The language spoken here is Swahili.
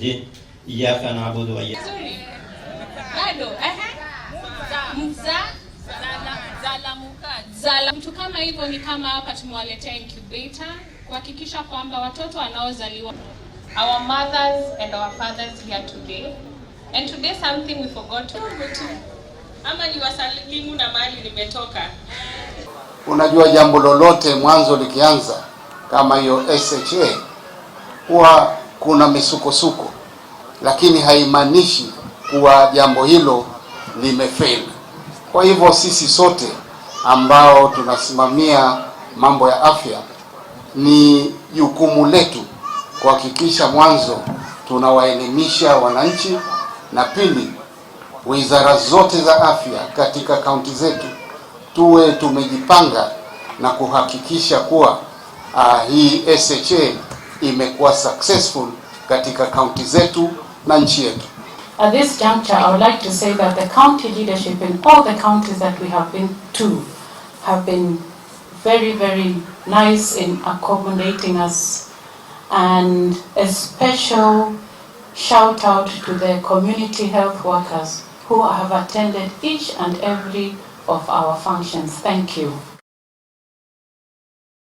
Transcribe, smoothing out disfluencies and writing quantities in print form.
المجيد إياك نعبد وإياك Zala mtu kama hivyo ni kama hapa tumewaletea incubator kuhakikisha kwamba watoto wanaozaliwa, our mothers and our fathers here today, and today something we forgot to ama ni wasalimu na mali nimetoka. Unajua jambo lolote mwanzo likianza kama hiyo SHA huwa kuna misukosuko, lakini haimaanishi kuwa jambo hilo limefail. Kwa hivyo sisi sote ambao tunasimamia mambo ya afya, ni jukumu letu kuhakikisha mwanzo tunawaelimisha wananchi, na pili, wizara zote za afya katika kaunti zetu tuwe tumejipanga na kuhakikisha kuwa hii SHA imekuwa successful katika kaunti zetu na nchi yetu. At this juncture, I would like to say that the county leadership in all the counties that we have been to have been very, very nice in accommodating us, and a special shout out to the community health workers who have attended each and every of our functions. Thank you.